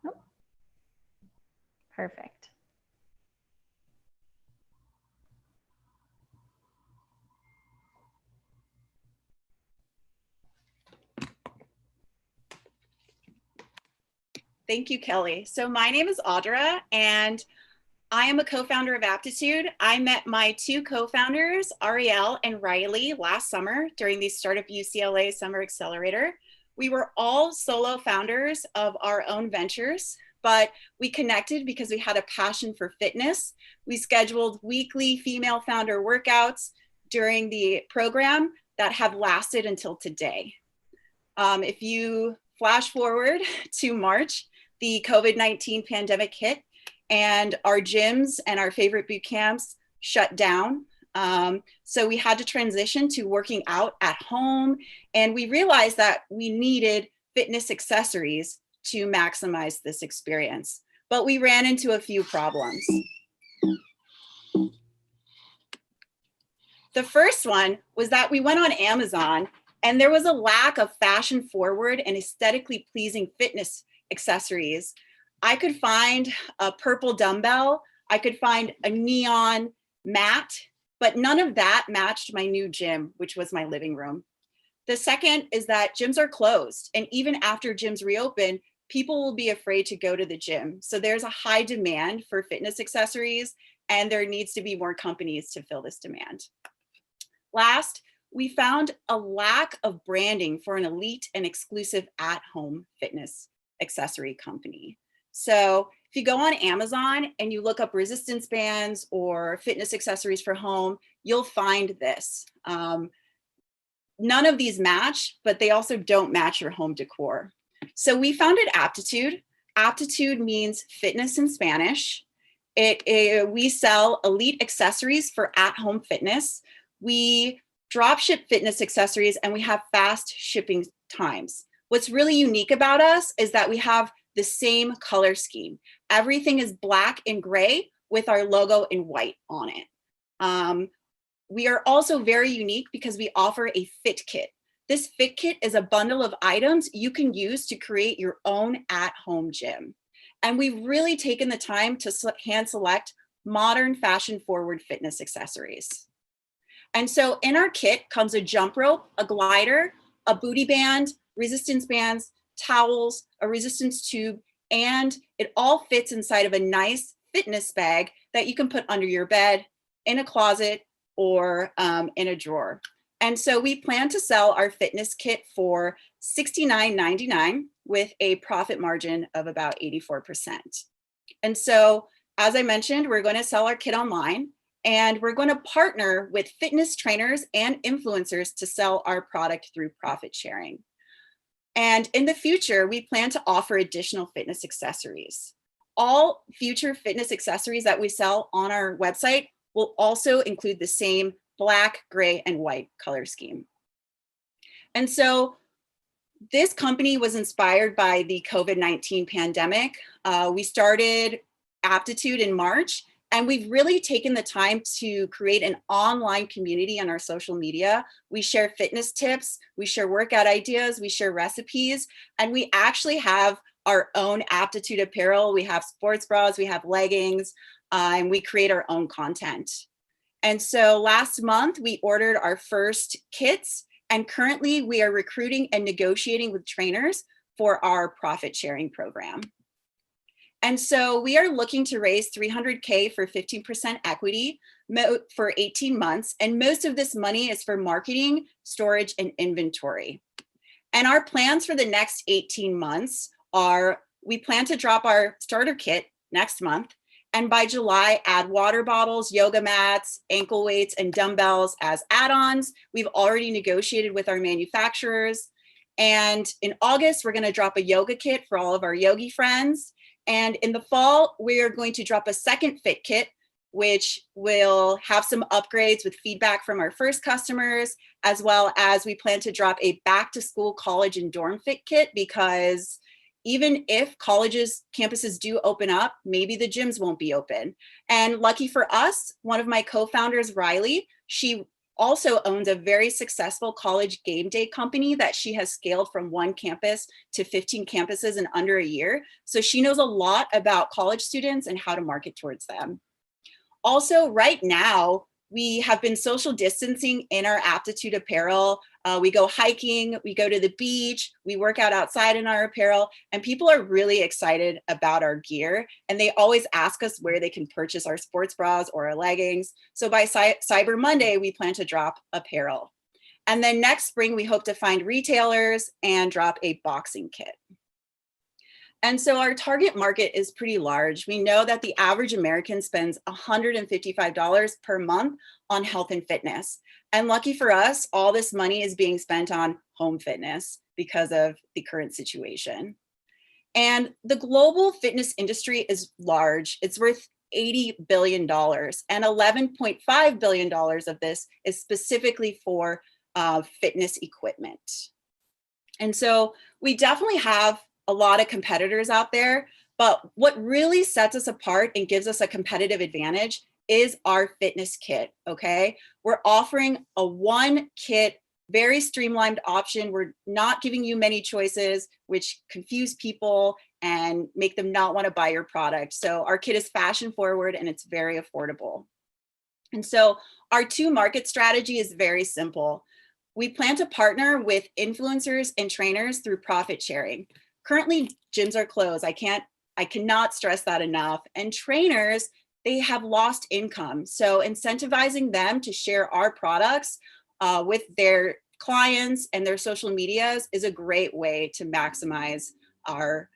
Oh. Perfect. Thank you, Kelly. So my name is Audra, and I am a co-founder of Aptitude. I met my two co-founders, Ariel and Riley, last summer during the Startup UCLA Summer Accelerator. We were all solo founders of our own ventures, but we connected because we had a passion for fitness. We scheduled weekly female founder workouts during the program that have lasted until today. If you flash forward to March, the COVID-19 pandemic hit and our gyms and our favorite boot camps shut down. So we had to transition to working out at home. And we realized that we needed fitness accessories to maximize this experience. But we ran into a few problems. The first one was that we went on Amazon and there was a lack of fashion forward and aesthetically pleasing fitness accessories. I could find a purple dumbbell, I could find a neon mat, but none of that matched my new gym, which was my living room. The second is that gyms are closed, and even after gyms reopen, people will be afraid to go to the gym. So there's a high demand for fitness accessories, and there needs to be more companies to fill this demand. Last, we found a lack of branding for an elite and exclusive at-home fitness accessory company. So if you go on Amazon and you look up resistance bands or fitness accessories for home, you'll find this. None of these match, but they also don't match your home decor. So we founded Aptitude. Aptitude means fitness in Spanish. We sell elite accessories for at-home fitness. We drop ship fitness accessories and we have fast shipping times. What's really unique about us is that we have the same color scheme. Everything is black and gray with our logo in white on it. We are also very unique because we offer a fit kit. This fit kit is a bundle of items you can use to create your own at-home gym. And we've really taken the time to hand select modern fashion-forward fitness accessories. And so in our kit comes a jump rope, a glider, a booty band, resistance bands, towels, a resistance tube, and it all fits inside of a nice fitness bag that you can put under your bed, in a closet, or in a drawer. And so we plan to sell our fitness kit for $69.99 with a profit margin of about 84%. And so, as I mentioned, we're going to sell our kit online, and we're going to partner with fitness trainers and influencers to sell our product through profit sharing. And in the future, we plan to offer additional fitness accessories. All future fitness accessories that we sell on our website will also include the same black, gray, and white color scheme. And so this company was inspired by the COVID-19 pandemic. We started Aptitude in March, And we've really taken the time to create an online community on our social media. We share fitness tips, we share workout ideas, we share recipes, and we actually have our own Aptitude apparel. We have sports bras, we have leggings, and we create our own content. And so last month we ordered our first kits, and currently we are recruiting and negotiating with trainers for our profit sharing program. And so we are looking to raise $300K for 15% equity for 18 months. And most of this money is for marketing, storage, and inventory. And our plans for the next 18 months are, we plan to drop our starter kit next month. And by July, add water bottles, yoga mats, ankle weights, and dumbbells as add-ons. We've already negotiated with our manufacturers. And in August, we're going to drop a yoga kit for all of our yogi friends. And in the fall, we are going to drop a second fit kit, which will have some upgrades with feedback from our first customers, as well as we plan to drop a back to school college and dorm fit kit, because even if colleges, campuses do open up, maybe the gyms won't be open. And lucky for us, one of my co-founders, Riley, she also owns a very successful college game day company that she has scaled from 1 campus to 15 campuses in under a year. So she knows a lot about college students and how to market towards them. Also, right now, we have been social distancing in our Aptitude apparel. We go hiking, we go to the beach, we work out outside in our apparel, and people are really excited about our gear. And they always ask us where they can purchase our sports bras or our leggings. So by Cyber Monday, we plan to drop apparel. And then next spring, we hope to find retailers and drop a boxing kit. And so our target market is pretty large. We know that the average American spends $155 per month on health and fitness. And lucky for us, all this money is being spent on home fitness because of the current situation. And the global fitness industry is large. It's worth $80 billion, and $11.5 billion of this is specifically for fitness equipment. And so we definitely have a lot of competitors out there, but what really sets us apart and gives us a competitive advantage is our fitness kit, okay? We're offering a 1 kit, very streamlined option. We're not giving you many choices, which confuse people and make them not want to buy your product. So our kit is fashion forward and it's very affordable. And so our 2-market strategy is very simple. We plan to partner with influencers and trainers through profit sharing. Currently, gyms are closed. I cannot stress that enough. And trainers, they have lost income. So incentivizing them to share our products with their clients and their social medias is a great way to maximize our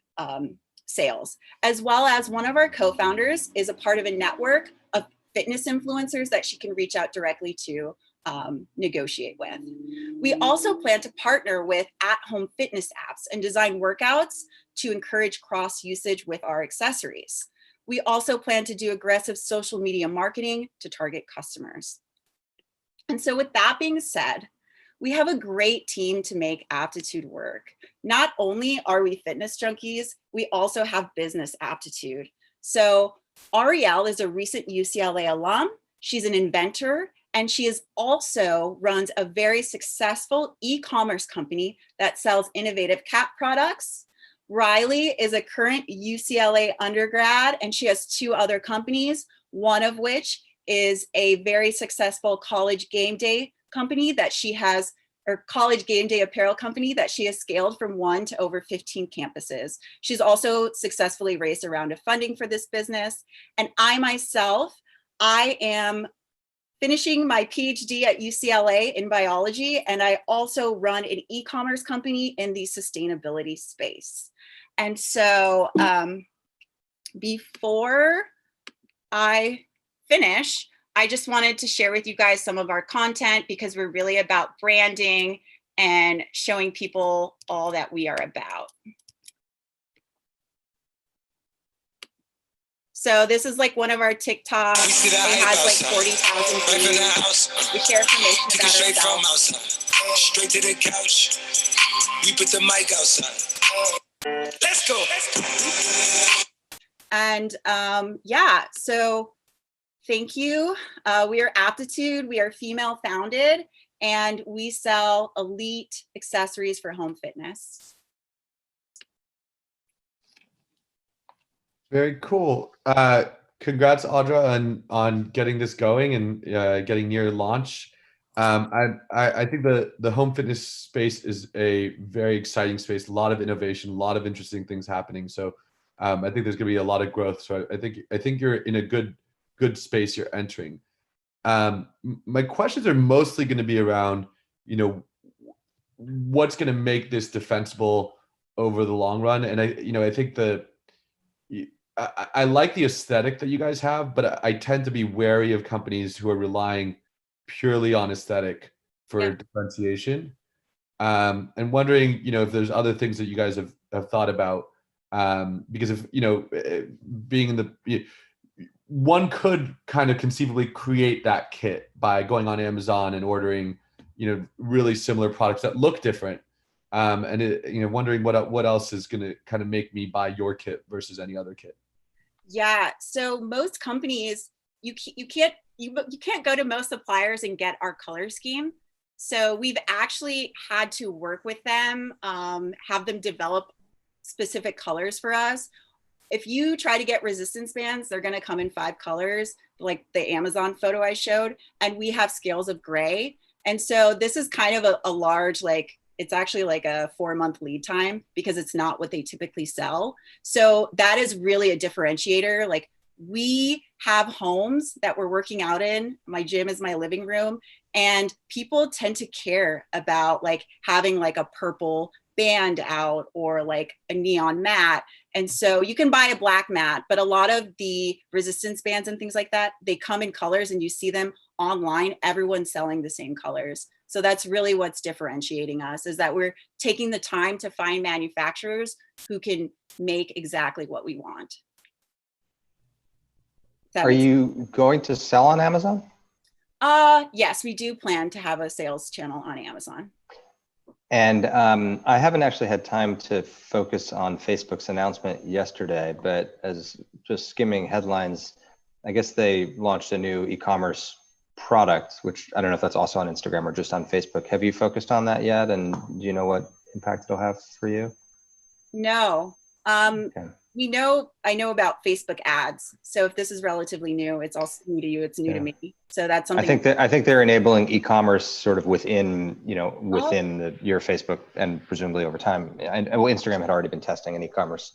sales. As well as one of our co-founders is a part of a network of fitness influencers that she can reach out directly to negotiate with. We also plan to partner with at-home fitness apps and design workouts to encourage cross usage with our accessories. We also plan to do aggressive social media marketing to target customers. And so with that being said, we have a great team to make Aptitude work. Not only are we fitness junkies, we also have business aptitude. So Arielle is a recent UCLA alum. She's an inventor, and she is also runs a very successful e-commerce company that sells innovative cat products. Riley is a current UCLA undergrad, and she has 2 other companies, one of which is a very successful college game day company that she has, or college game day apparel company that she has scaled from 1 to over 15 campuses. She's also successfully raised a round of funding for this business. And I myself, I am finishing my PhD at UCLA in biology, and I also run an e-commerce company in the sustainability space. And so before I finish, I just wanted to share with you guys some of our content because we're really about branding and showing people all that we are about. So this is like one of our TikToks. It has like 40,000 views. We share information about ourselves. Straight to the couch. We put the mic outside. Let's go. And yeah, so Thank you. We are Aptitude. We are female founded, and we sell elite accessories for home fitness. Very cool. Congrats, Audra, on getting this going and getting near launch. I think the home fitness space is a very exciting space. A lot of innovation, a lot of interesting things happening. So I think there's going to be a lot of growth. So I think you're in a good space you're entering. My questions are mostly going to be around, what's going to make this defensible over the long run. And I think I like the aesthetic that you guys have, but I tend to be wary of companies who are relying purely on aesthetic for differentiation. And wondering, if there's other things that you guys have thought about, because if, being in the, one could kind of conceivably create that kit by going on Amazon and ordering, really similar products that look different. And wondering what else is going to kind of make me buy your kit versus any other kit. Yeah. So most companies, you can't go to most suppliers and get our color scheme. So we've actually had to work with them, have them develop specific colors for us. If you try to get resistance bands, they're going to come in 5 colors, like the Amazon photo I showed, and we have scales of gray. And so this is kind of a large, it's actually like a 4-month lead time because it's not what they typically sell. So that is really a differentiator. Like, we have homes that we're working out in. My gym is my living room, and people tend to care about having a purple band out or a neon mat. And so you can buy a black mat, but a lot of the resistance bands and things like that, they come in colors, and you see them online. Everyone's selling the same colors. So that's really what's differentiating us, is that we're taking the time to find manufacturers who can make exactly what we want. Are you going to sell on Amazon? Yes, we do plan to have a sales channel on Amazon. And I haven't actually had time to focus on Facebook's announcement yesterday, but as just skimming headlines, I guess they launched a new e-commerce product, which I don't know if that's also on Instagram or just on Facebook. Have you focused on that yet? And do you know what impact it'll have for you? No. Okay. I know about Facebook ads. So if this is relatively new, it's also new to you. It's new to me. So that's something. I think they're enabling e-commerce sort of within your Facebook, and presumably over time. And Instagram had already been testing an e-commerce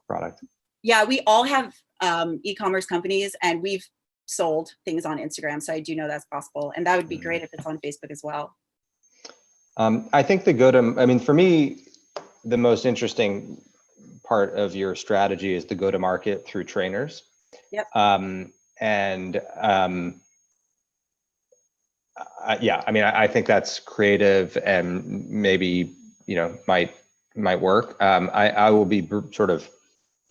product. Yeah, we all have e-commerce companies, and we've sold things on Instagram. So I do know that's possible, and that would be great if it's on Facebook as well. I think for me, the most interesting part of your strategy is the go-to-market through trainers. Yep. I think that's creative and maybe might work. I will be sort of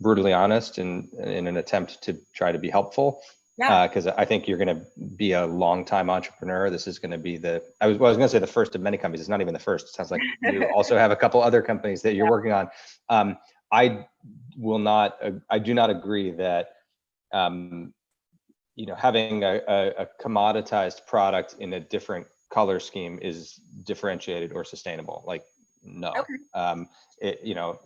brutally honest in an attempt to try to be helpful. Yeah. Because I think you're going to be a long-time entrepreneur. This is going to be I was going to say the first of many companies. It's not even the first. It sounds like you also have a couple other companies that you're working on. I do not agree that having a commoditized product in a different color scheme is differentiated or sustainable. No. Okay.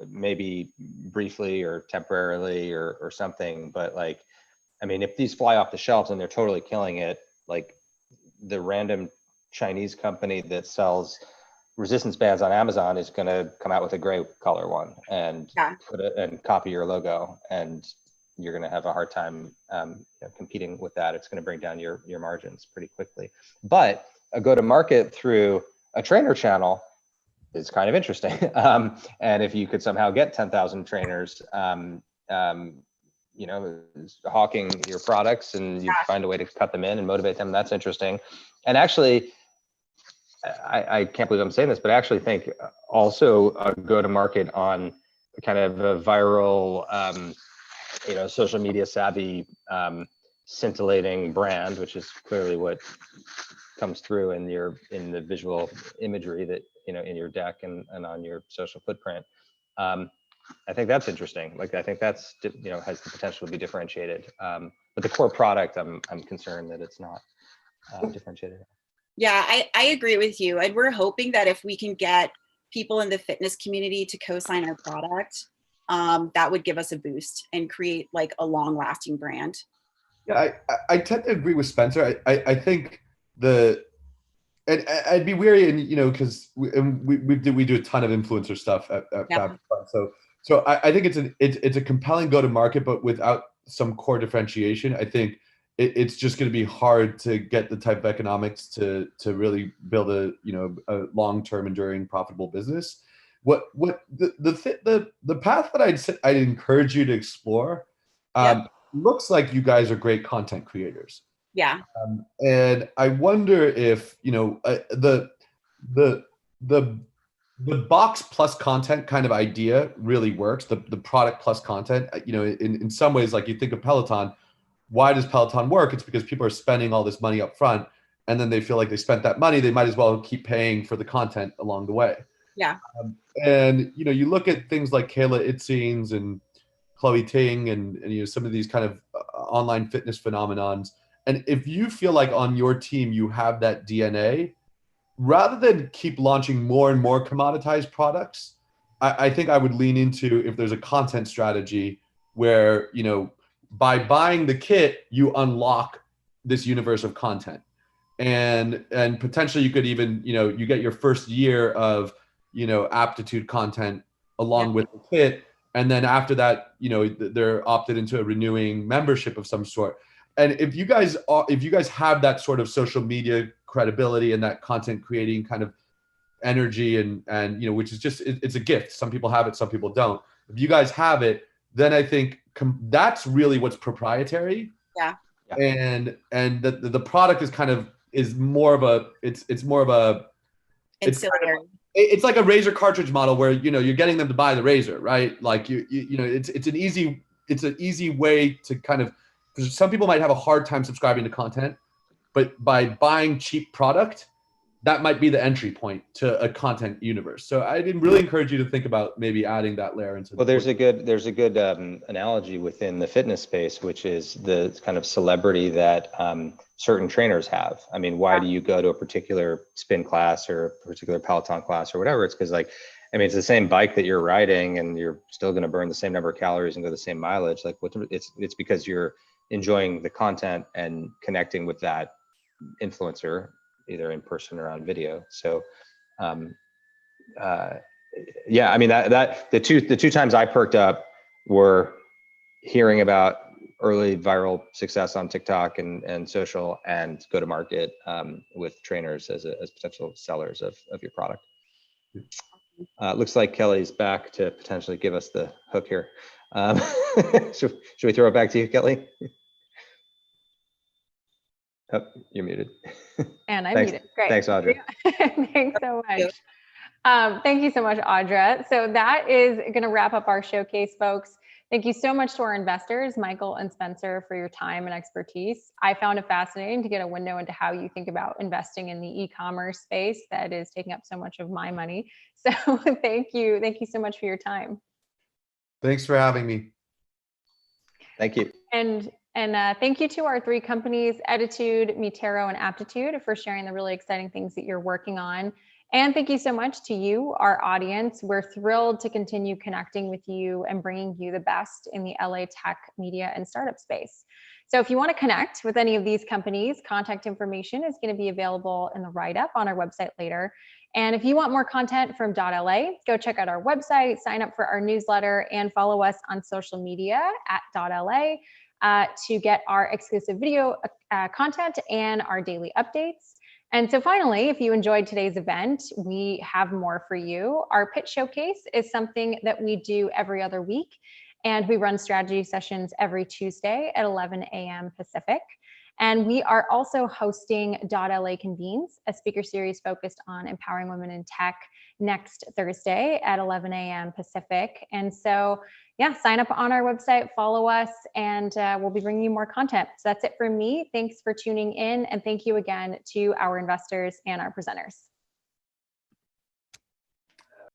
Maybe briefly or temporarily or something, but if these fly off the shelves and they're totally killing it, the random Chinese company that sells resistance bands on Amazon is going to come out with a gray color one and and copy your logo, and you're going to have a hard time competing with that. It's going to bring down your margins pretty quickly. But a go-to-market through a trainer channel is kind of interesting. And if you could somehow get 10,000 trainers, hawking your products, and you find a way to cut them in and motivate them, that's interesting. And actually, I can't believe I'm saying this, but I actually think also a go-to-market on kind of a viral, social media savvy, scintillating brand, which is clearly what comes through in the visual imagery that, in your deck and on your social footprint. I think that's interesting. I think that's, has the potential to be differentiated. But the core product, I'm concerned that it's not differentiated. Yeah, I agree with you. And we're hoping that if we can get people in the fitness community to co-sign our product, that would give us a boost and create like a long-lasting brand. Yeah, I tend to agree with Spencer. I think and I'd be wary, and because we do a ton of influencer stuff at FabFitFun. So I think it's a compelling go to market, but without some core differentiation, I think it's just going to be hard to get the type of economics to really build a long-term enduring profitable business. What the path that I'd encourage you to explore looks like you guys are great content creators. Yeah. And I wonder if the box plus content kind of idea really works. The product plus content, in some ways, like you think of Peloton. Why does Peloton work? It's because people are spending all this money up front, and then they feel like they spent that money. They might as well keep paying for the content along the way. Yeah. And you look at things like Kayla Itsines and Chloe Ting and some of these kind of online fitness phenomenons. And if you feel like on your team you have that DNA, rather than keep launching more and more commoditized products, I think I would lean into if there's a content strategy where by buying the kit, you unlock this universe of content. And potentially you could even, you get your first year of, aptitude content along with the kit. And then after that, they're opted into a renewing membership of some sort. And if you guys have that sort of social media credibility and that content creating kind of energy and which is just, it's a gift. Some people have it, some people don't. If you guys have it, then I think that's really what's proprietary. Yeah. And the product is more of a it's like a razor cartridge model where you're getting them to buy the razor, right? Like it's an easy way to kind of, because some people might have a hard time subscribing to content, but by buying cheap product, that might be the entry point to a content universe. So I didn't really encourage you to think about maybe adding that layer into. Well, there's a good analogy within the fitness space, which is the kind of celebrity that certain trainers have. I mean, why do you go to a particular spin class or a particular Peloton class or whatever? It's because it's the same bike that you're riding and you're still going to burn the same number of calories and go the same mileage. It's because you're enjoying the content and connecting with that influencer, either in person or on video. So, that the two times I perked up were hearing about early viral success on TikTok and social, and go to market with trainers as potential sellers of your product. Looks like Kelly's back to potentially give us the hook here. Should we throw it back to you, Kelly? Oh, you're muted. And I'm muted. Great. Thanks, Audra. Thanks so much. Thank you so much, Audra. So that is going to wrap up our showcase, folks. Thank you so much to our investors, Michael and Spencer, for your time and expertise. I found it fascinating to get a window into how you think about investing in the e-commerce space that is taking up so much of my money. So thank you. Thank you so much for your time. Thanks for having me. Thank you. And thank you to our three companies, ettitude, Terro, and Aptitude, for sharing the really exciting things that you're working on. And thank you so much to you, our audience. We're thrilled to continue connecting with you and bringing you the best in the LA tech, media, and startup space. So if you want to connect with any of these companies, contact information is going to be available in the write-up on our website later. And if you want more content from dot.LA, go check out our website, sign up for our newsletter, and follow us on social media at dot.LA to get our exclusive video content and our daily updates. And so finally, if you enjoyed today's event, we have more for you. Our pitch showcase is something that we do every other week, and we run strategy sessions every Tuesday at 11 a.m. Pacific. And we are also hosting dot.LA Convenes, a speaker series focused on empowering women in tech, next Thursday at 11 a.m. Pacific. And so, yeah, sign up on our website, follow us, and we'll be bringing you more content. So that's it for me. Thanks for tuning in, and thank you again to our investors and our presenters.